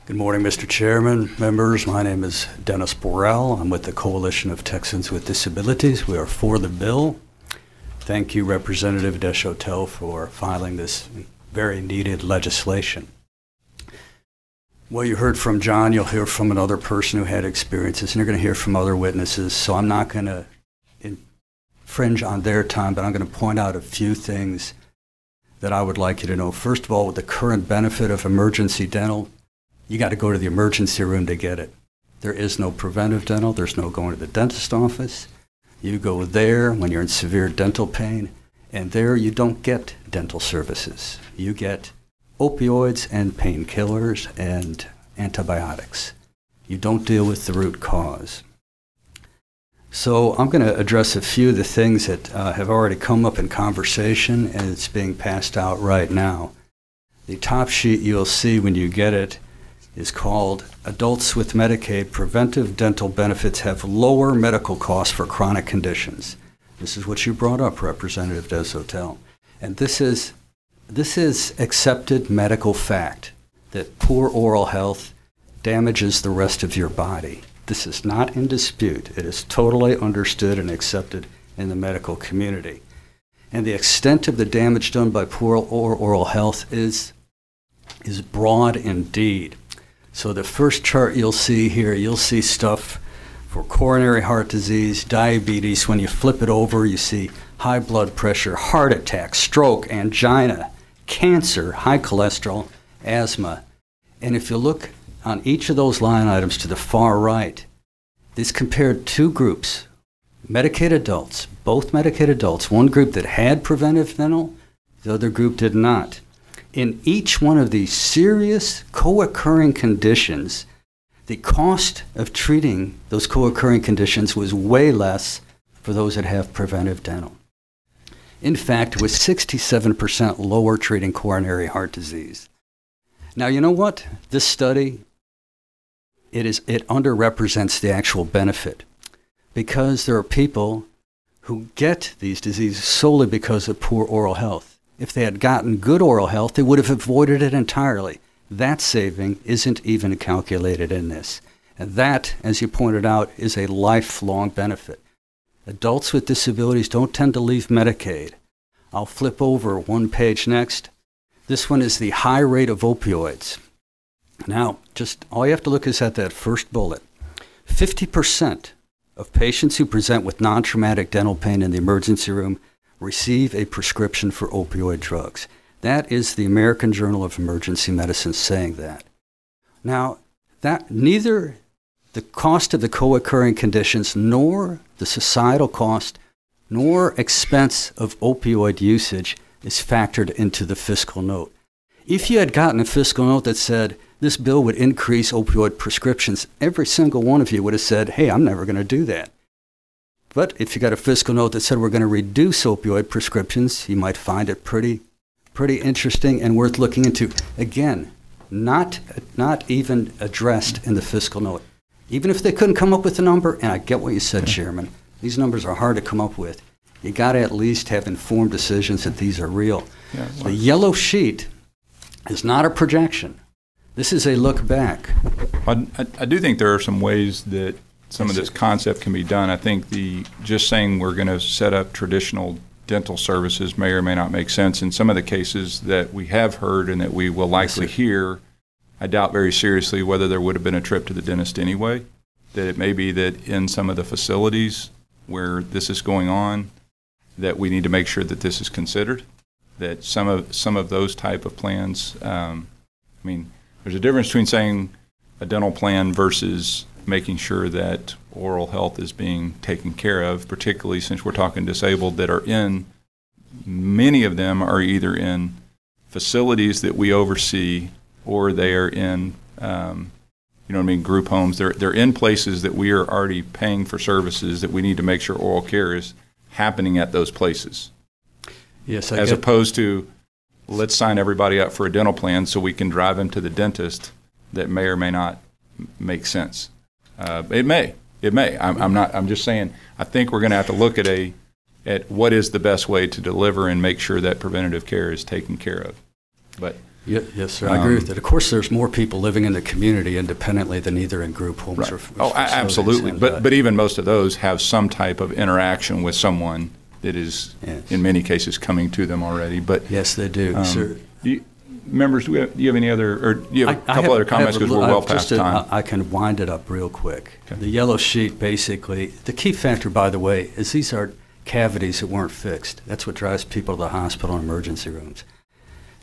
Good morning, Mr. Chairman, members. My name is Dennis Borel. I'm with the Coalition of Texans with Disabilities. We are for the bill. Thank you, Representative Deshotel, for filing this very needed legislation. Well, you heard from John. You'll hear from another person who had experiences, and you're going to hear from other witnesses. So I'm not going to infringe on their time, but I'm going to point out a few things that I would like you to know. First of all, with the current benefit of emergency dental, you got to go to the emergency room to get it. There is no preventive dental. There's no going to the dentist office. You go there when you're in severe dental pain, and there you don't get dental services. You get opioids and painkillers and antibiotics. You don't deal with the root cause. So I'm going to address a few of the things that have already come up in conversation, and it's being passed out right now. The top sheet you'll see when you get it is called Adults with Medicaid Preventive Dental Benefits Have Lower Medical Costs for Chronic Conditions. This is what you brought up, Representative Deshotel. And this is accepted medical fact that poor oral health damages the rest of your body. This is not in dispute. It is totally understood and accepted in the medical community. And the extent of the damage done by poor oral health is broad indeed. So the first chart you'll see here, you'll see stuff for coronary heart disease, diabetes. When you flip it over, you see high blood pressure, heart attack, stroke, angina, cancer, high cholesterol, asthma. And if you look on each of those line items to the far right, this compared two groups, Medicaid adults, both Medicaid adults, one group that had preventive dental, the other group did not. In each one of these serious co-occurring conditions, the cost of treating those co-occurring conditions was way less for those that have preventive dental. In fact, it was 67% lower treating coronary heart disease. Now, you know what? This study, it underrepresents the actual benefit, because there are people who get these diseases solely because of poor oral health. If they had gotten good oral health, they would have avoided it entirely. That saving isn't even calculated in this. And that, as you pointed out, is a lifelong benefit. Adults with disabilities don't tend to leave Medicaid. I'll flip over one page next. This one is the high rate of opioids. Now, just all you have to look is at that first bullet. 50% of patients who present with non-traumatic dental pain in the emergency room receive a prescription for opioid drugs. That is the American Journal of Emergency Medicine saying that. Now, that neither the cost of the co-occurring conditions nor the societal cost nor expense of opioid usage is factored into the fiscal note. If you had gotten a fiscal note that said this bill would increase opioid prescriptions, every single one of you would have said, hey, I'm never going to do that. But if you got a fiscal note that said we're going to reduce opioid prescriptions, you might find it pretty interesting and worth looking into. Again, not even addressed in the fiscal note. Even if they couldn't come up with a number, and I get what you said, Chairman, these numbers are hard to come up with. You got to at least have informed decisions that these are real. Yeah, the yellow sheet is not a projection. This is a look back. I do think there are some ways that some of this concept can be done. I think just saying we're going to set up traditional dental services may or may not make sense. In some of the cases that we have heard and that we will likely hear, I doubt very seriously whether there would have been a trip to the dentist anyway. That it may be that in some of the facilities where this is going on, that we need to make sure that this is considered. That some of those type of plans, there's a difference between saying a dental plan versus making sure that oral health is being taken care of, particularly since we're talking disabled that are many of them are either in facilities that we oversee or they are in, group homes. They're in places that we are already paying for services that we need to make sure oral care is happening at those places. Yes, as opposed to let's sign everybody up for a dental plan so we can drive them to the dentist that may or may not make sense. It may. I'm just saying, I think we're going to have to look at a at what is the best way to deliver and make sure that preventative care is taken care of. But Yes, sir. I agree with that. Of course, there's more people living in the community independently than either in group homes right. or Absolutely. And, but even most of those have some type of interaction with someone that is, yes, in many cases, coming to them already. But yes, they do, sir. Members, do you have any other, or do you have a couple other comments because we're well past time? I can wind it up real quick. Okay. The yellow sheet, basically, the key factor, by the way, is these are cavities that weren't fixed. That's what drives people to the hospital and emergency rooms.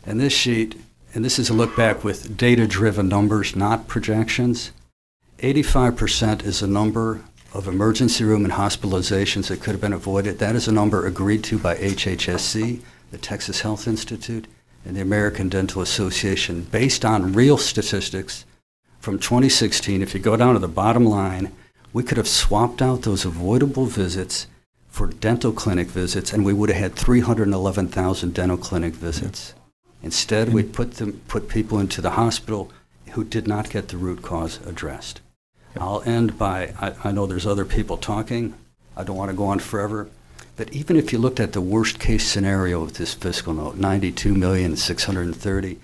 And this sheet, and this is a look back with data-driven numbers, not projections, 85% is the number of emergency room and hospitalizations that could have been avoided. That is a number agreed to by HHSC, the Texas Health Institute, and the American Dental Association, based on real statistics from 2016. If you go down to the bottom line, we could have swapped out those avoidable visits for dental clinic visits, and we would have had 311,000 dental clinic visits. Instead, we put people into the hospital who did not get the root cause addressed. I'll end by, I know there's other people talking. I don't want to go on forever. But even if you looked at the worst case scenario with this fiscal note, $92,630,000,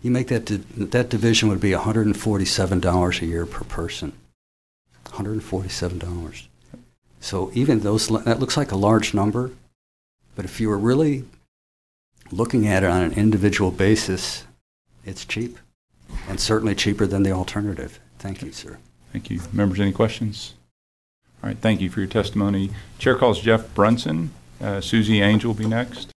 you make that division would be $147 a year per person. $147. So even those, that looks like a large number, but if you were really looking at it on an individual basis, it's cheap, and certainly cheaper than the alternative. Thank you, sir. Thank you. Members, any questions? All right, thank you for your testimony. Chair calls Jeff Brunson. Susie Angel will be next.